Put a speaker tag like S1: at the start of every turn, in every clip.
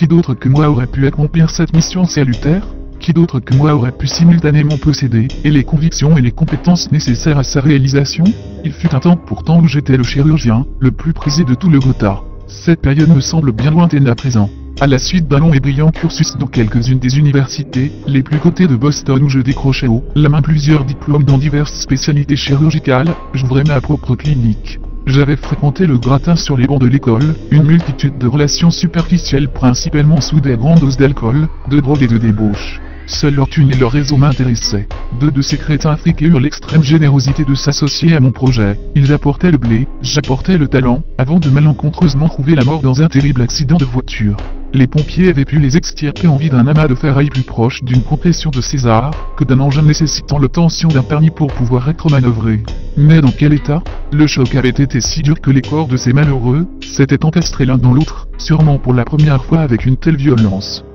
S1: Qui d'autre que moi aurait pu accomplir cette mission salutaire? Qui d'autre que moi aurait pu simultanément posséder et les convictions et les compétences nécessaires à sa réalisation? Il fut un temps pourtant où j'étais le chirurgien, le plus prisé de tout le Gotha. Cette période me semble bien lointaine à présent. À la suite d'un long et brillant cursus dans quelques-unes des universités, les plus cotées de Boston où je décrochais haut la main plusieurs diplômes dans diverses spécialités chirurgicales, j'ouvrais ma propre clinique. J'avais fréquenté le gratin sur les bancs de l'école, une multitude de relations superficielles principalement sous des grandes doses d'alcool, de drogue et de débauche. Seule leur thune et leur réseau m'intéressaient. Deux de ces crétins friqués eurent l'extrême générosité de s'associer à mon projet. Ils apportaient le blé, j'apportais le talent, avant de malencontreusement trouver la mort dans un terrible accident de voiture. Les pompiers avaient pu les extirper en vue d'un amas de ferraille plus proche d'une compression de César, que d'un engin nécessitant l'obtention d'un permis pour pouvoir être manœuvré. Mais dans quel état? Le choc avait été si dur que les corps de ces malheureux s'étaient encastrés l'un dans l'autre, sûrement pour la première fois avec une telle violence.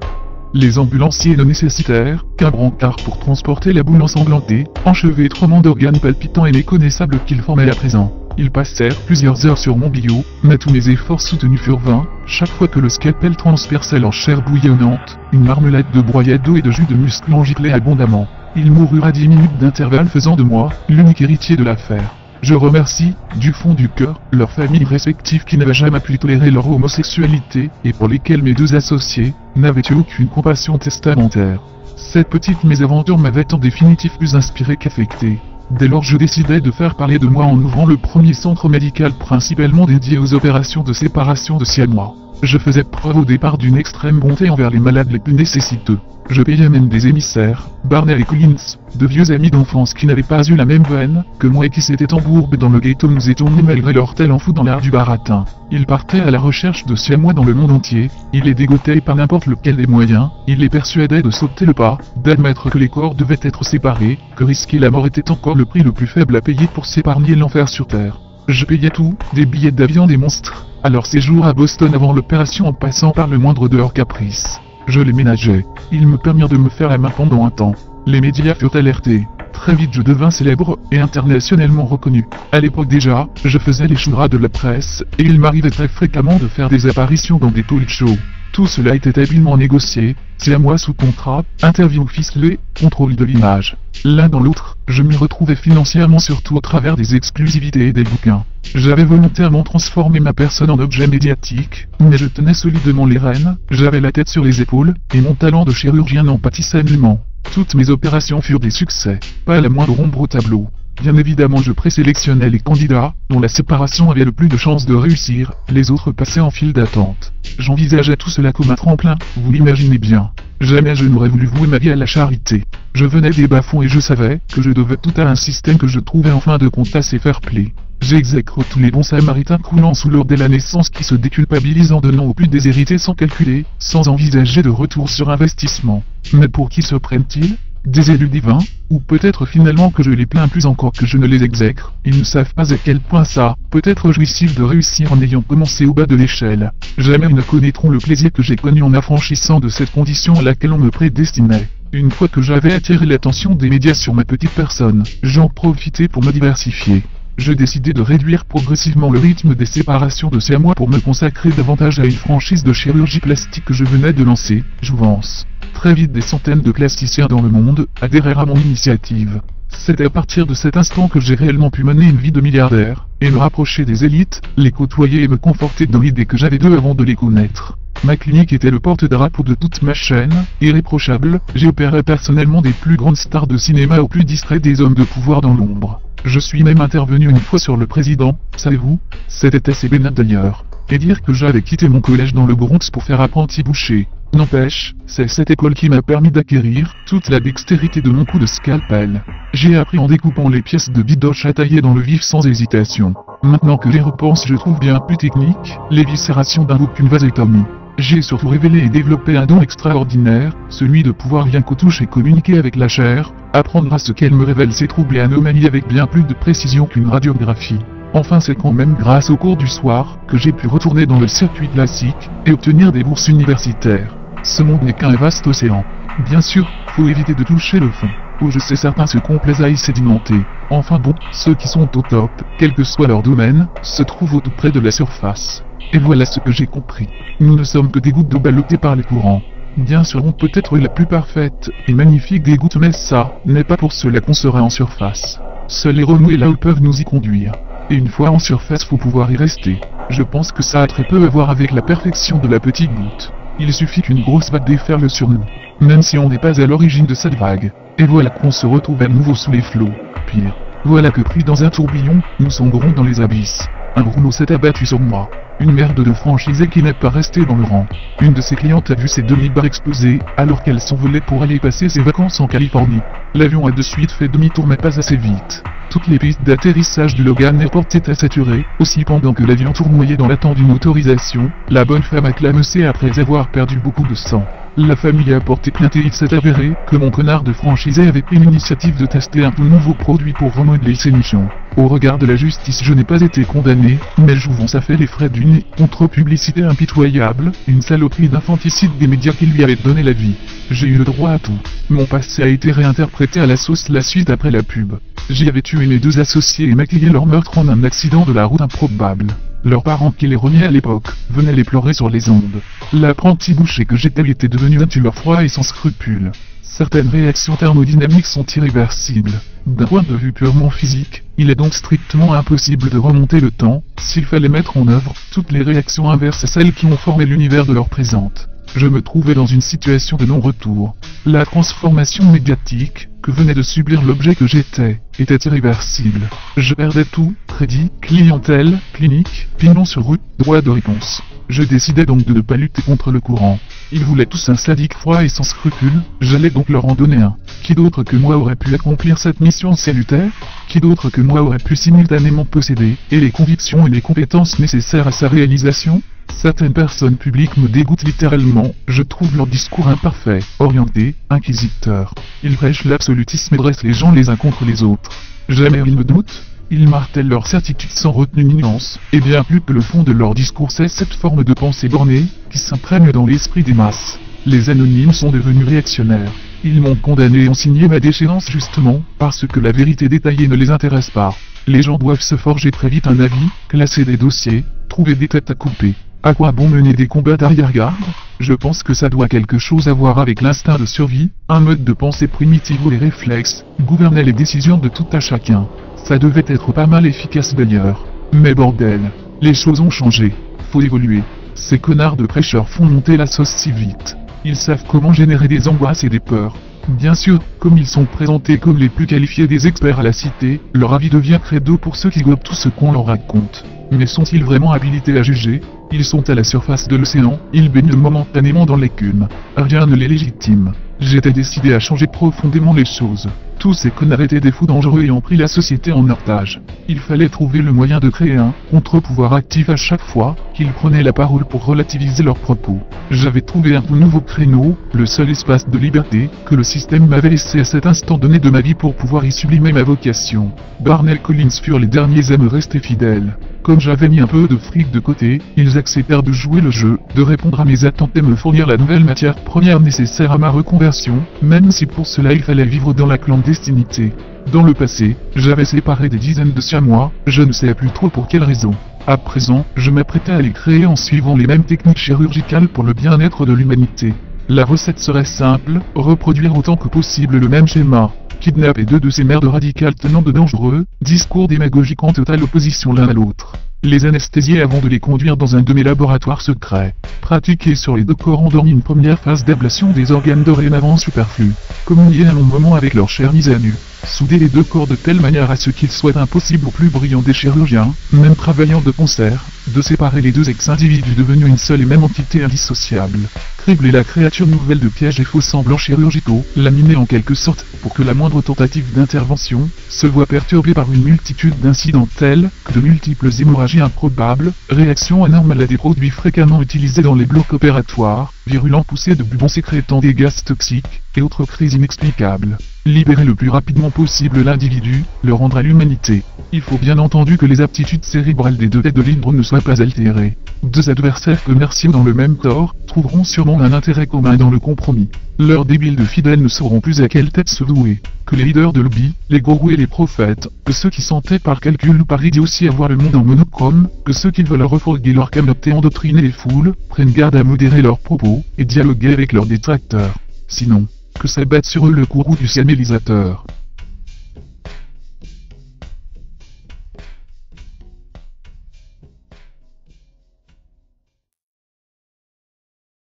S1: Les ambulanciers ne nécessitèrent qu'un brancard pour transporter la boule ensanglantée, enchevêtrement d'organes palpitants et méconnaissables qu'ils formaient à présent. Ils passèrent plusieurs heures sur mon billot, mais tous mes efforts soutenus furent vains. Chaque fois que le scalpel transperçait leur chair bouillonnante, une marmelade de broyettes d'eau et de jus de muscle en giclait abondamment. Ils moururent à 10 minutes d'intervalle, faisant de moi l'unique héritier de l'affaire. Je remercie, du fond du cœur, leurs familles respectives qui n'avaient jamais pu tolérer leur homosexualité, et pour lesquelles mes deux associés n'avaient eu aucune compassion testamentaire. Cette petite mésaventure m'avait en définitive plus inspiré qu'affecté. Dès lors je décidai de faire parler de moi en ouvrant le premier centre médical principalement dédié aux opérations de séparation de siamois. Je faisais preuve au départ d'une extrême bonté envers les malades les plus nécessiteux. Je payais même des émissaires, Barney et Collins, de vieux amis d'enfance qui n'avaient pas eu la même veine que moi et qui s'étaient embourbés dans le ghetto nous étions nés malgré leur talent fou dans l'art du baratin. Ils partaient à la recherche de siamois dans le monde entier, ils les dégoûtaient par n'importe lequel des moyens, ils les persuadaient de sauter le pas, d'admettre que les corps devaient être séparés, que risquer la mort était encore le prix le plus faible à payer pour s'épargner l'enfer sur terre. Je payais tout, des billets d'avion des monstres, à leur séjour à Boston avant l'opération en passant par le moindre de leurs caprices. Je les ménageais. Ils me permirent de me faire la main pendant un temps. Les médias furent alertés. Très vite je devins célèbre et internationalement reconnu. À l'époque déjà, je faisais les choudras de la presse, et il m'arrivait très fréquemment de faire des apparitions dans des talk shows. Tout cela était habilement négocié, c'est à moi sous contrat, interview ficelée, contrôle de l'image. L'un dans l'autre, je m'y retrouvais financièrement surtout au travers des exclusivités et des bouquins. J'avais volontairement transformé ma personne en objet médiatique, mais je tenais solidement les rênes, j'avais la tête sur les épaules, et mon talent de chirurgien n'en pâtissait nullement. Toutes mes opérations furent des succès, pas la moindre ombre au tableau. Bien évidemment je présélectionnais les candidats, dont la séparation avait le plus de chances de réussir, les autres passaient en file d'attente. J'envisageais tout cela comme un tremplin, vous l'imaginez bien. Jamais je n'aurais voulu vouer ma vie à la charité. Je venais des bas-fonds et je savais que je devais tout à un système que je trouvais en fin de compte assez fair-play. J'exècre tous les bons samaritains croulant sous l'ordre dès la naissance qui se déculpabilisent en donnant aux plus déshérités sans calculer, sans envisager de retour sur investissement. Mais pour qui se prennent-ils ? Des élus divins, ou peut-être finalement que je les plains plus encore que je ne les exècre, ils ne savent pas à quel point ça peut être jouissif de réussir en ayant commencé au bas de l'échelle. Jamais ils ne connaîtront le plaisir que j'ai connu en affranchissant de cette condition à laquelle on me prédestinait. Une fois que j'avais attiré l'attention des médias sur ma petite personne, j'en profitais pour me diversifier. Je décidai de réduire progressivement le rythme des séparations de siamois pour me consacrer davantage à une franchise de chirurgie plastique que je venais de lancer, Jouvence. Très vite des centaines de plasticiens dans le monde adhérèrent à mon initiative. C'est à partir de cet instant que j'ai réellement pu mener une vie de milliardaire, et me rapprocher des élites, les côtoyer et me conforter dans l'idée que j'avais d'eux avant de les connaître. Ma clinique était le porte-drapeau de toute ma chaîne, irréprochable, j'ai opéré personnellement des plus grandes stars de cinéma aux plus discrets des hommes de pouvoir dans l'ombre. Je suis même intervenu une fois sur le président, savez-vous? C'était assez bénin d'ailleurs. Et dire que j'avais quitté mon collège dans le Bronx pour faire apprenti boucher. N'empêche, c'est cette école qui m'a permis d'acquérir toute la dextérité de mon coup de scalpel. J'ai appris en découpant les pièces de bidoche à tailler dans le vif sans hésitation. Maintenant que j'y repense, je trouve bien plus technique l'éviscération d'un bouc qu'une vasectomie. J'ai surtout révélé et développé un don extraordinaire, celui de pouvoir rien qu'au toucher et communiquer avec la chair, apprendre à ce qu'elle me révèle ses troubles et anomalies avec bien plus de précision qu'une radiographie. Enfin c'est quand même grâce au cours du soir que j'ai pu retourner dans le circuit classique et obtenir des bourses universitaires. Ce monde n'est qu'un vaste océan. Bien sûr, faut éviter de toucher le fond, où je sais certains se complaisent à y sédimenter. Enfin bon, ceux qui sont au top, quel que soit leur domaine, se trouvent au tout près de la surface. Et voilà ce que j'ai compris. Nous ne sommes que des gouttes d'eau ballottées par les courants. Bien sûr, on peut être la plus parfaite et magnifique des gouttes, mais ça n'est pas pour cela qu'on sera en surface. Seuls les remous et là-haut peuvent nous y conduire. Et une fois en surface, faut pouvoir y rester. Je pense que ça a très peu à voir avec la perfection de la petite goutte. Il suffit qu'une grosse vague déferle sur nous, même si on n'est pas à l'origine de cette vague. Et voilà qu'on se retrouve à nouveau sous les flots. Pire, voilà que pris dans un tourbillon, nous sombrons dans les abysses. Un rouleau s'est abattu sur moi. Une merde de franchisé qui n'est pas restée dans le rang. Une de ses clientes a vu ses demi-barres exploser, alors qu'elle s'envolait pour aller passer ses vacances en Californie. L'avion a de suite fait demi-tour, mais pas assez vite. Toutes les pistes d'atterrissage du Logan Airport étaient saturées. Aussi, pendant que l'avion tournoyait dans l'attente d'une autorisation, la bonne femme a clamsé après avoir perdu beaucoup de sang. La famille a porté plainte et il s'est avéré que mon connard de franchisé avait pris l'initiative de tester un tout nouveau produit pour remodeler ses nichons. Au regard de la justice, je n'ai pas été condamné, mais Jouvon ça fait les frais d'une contre-publicité impitoyable, une saloperie d'infanticide des médias qui lui avaient donné la vie. J'ai eu le droit à tout. Mon passé a été réinterprété à la sauce la suite après la pub. J'y avais tué mes 2 associés et maquillé leur meurtre en un accident de la route improbable. Leurs parents qui les reniaient à l'époque, venaient les pleurer sur les ondes. L'apprenti boucher que j'étais était devenu un tueur froid et sans scrupules. Certaines réactions thermodynamiques sont irréversibles. D'un point de vue purement physique, il est donc strictement impossible de remonter le temps, s'il fallait mettre en œuvre toutes les réactions inverses à celles qui ont formé l'univers de l'heure présente. Je me trouvais dans une situation de non-retour. La transformation médiatique, que venait de subir l'objet que j'étais, était irréversible. Je perdais tout, crédit, clientèle, clinique, pignon sur rue, droit de réponse. Je décidais donc de ne pas lutter contre le courant. Ils voulaient tous un sadique froid et sans scrupules, j'allais donc leur en donner un. Qui d'autre que moi aurait pu accomplir cette mission salutaire? Qui d'autre que moi aurait pu simultanément posséder, et les convictions et les compétences nécessaires à sa réalisation? Certaines personnes publiques me dégoûtent littéralement, je trouve leur discours imparfait, orienté, inquisiteur. Ils prêchent l'absolutisme et dressent les gens les uns contre les autres. Jamais ils me doutent. Ils martèlent leur certitude sans retenue ni nuance, et bien plus que le fond de leur discours c'est cette forme de pensée bornée, qui s'imprègne dans l'esprit des masses. Les anonymes sont devenus réactionnaires. Ils m'ont condamné et ont signé ma déchéance justement, parce que la vérité détaillée ne les intéresse pas. Les gens doivent se forger très vite un avis, classer des dossiers, trouver des têtes à couper. À quoi bon mener des combats d'arrière-garde? Je pense que ça doit quelque chose à voir avec l'instinct de survie, un mode de pensée primitif où les réflexes gouvernaient les décisions de tout à chacun. Ça devait être pas mal efficace d'ailleurs. Mais bordel, les choses ont changé. Faut évoluer. Ces connards de prêcheurs font monter la sauce si vite. Ils savent comment générer des angoisses et des peurs. Bien sûr, comme ils sont présentés comme les plus qualifiés des experts à la cité, leur avis devient credo pour ceux qui gobent tout ce qu'on leur raconte. Mais sont-ils vraiment habilités à juger? Ils sont à la surface de l'océan, ils baignent momentanément dans l'écume. Rien ne les légitime. J'étais décidé à changer profondément les choses. Tous ces connards étaient des fous dangereux et ont pris la société en otage. Il fallait trouver le moyen de créer un contre-pouvoir actif à chaque fois qu'ils prenaient la parole pour relativiser leurs propos. J'avais trouvé un nouveau créneau, le seul espace de liberté que le système m'avait laissé à cet instant donné de ma vie pour pouvoir y sublimer ma vocation. Barnell Collins furent les derniers à me rester fidèles. Comme j'avais mis un peu de fric de côté, ils acceptèrent de jouer le jeu, de répondre à mes attentes et me fournir la nouvelle matière première nécessaire à ma reconversion, même si pour cela il fallait vivre dans la clandestinité. Dans le passé, j'avais séparé des dizaines de siamois, je ne sais plus trop pour quelle raison. À présent, je m'apprêtais à les créer en suivant les mêmes techniques chirurgicales pour le bien-être de l'humanité. La recette serait simple, reproduire autant que possible le même schéma. Kidnapper 2 de ces merdes radicales tenant de dangereux discours démagogiques en totale opposition l'un à l'autre. Les anesthésier avant de les conduire dans un de mes laboratoires secrets. Pratiquer sur les 2 corps endormis une première phase d'ablation des organes dorénavant superflus. Communier un long moment avec leur chair mise à nu. Souder les 2 corps de telle manière à ce qu'il soit impossible aux plus brillants des chirurgiens, même travaillant de concert, de séparer les 2 ex-individus devenus une seule et même entité indissociable. Cribler la créature nouvelle de pièges et faux semblants chirurgicaux, laminer en quelque sorte, pour que la moindre tentative d'intervention se voit perturbée par une multitude d'incidents tels que de multiples hémorragies improbables, réactions anormales à des produits fréquemment utilisés dans les blocs opératoires, virulents poussés de bubons sécrétant des gaz toxiques, et autres crises inexplicables. Libérer le plus rapidement possible l'individu, le rendre à l'humanité. il faut bien entendu que les aptitudes cérébrales des deux têtes de l'hydre ne soient pas altérées. Deux adversaires commerciaux dans le même tort, trouveront sûrement un intérêt commun dans le compromis. Leurs débiles de fidèles ne sauront plus à quelle tête se vouer, que les leaders de lobby, les gourous et les prophètes, que ceux qui s'entêtent par calcul ou par idiotie à voir le monde en monochrome, que ceux qui veulent refourguer leur camelote et endoctriner les foules, prennent garde à modérer leurs propos, et dialoguer avec leurs détracteurs. Sinon, que s'abatte sur eux le courroux du siamelisateur.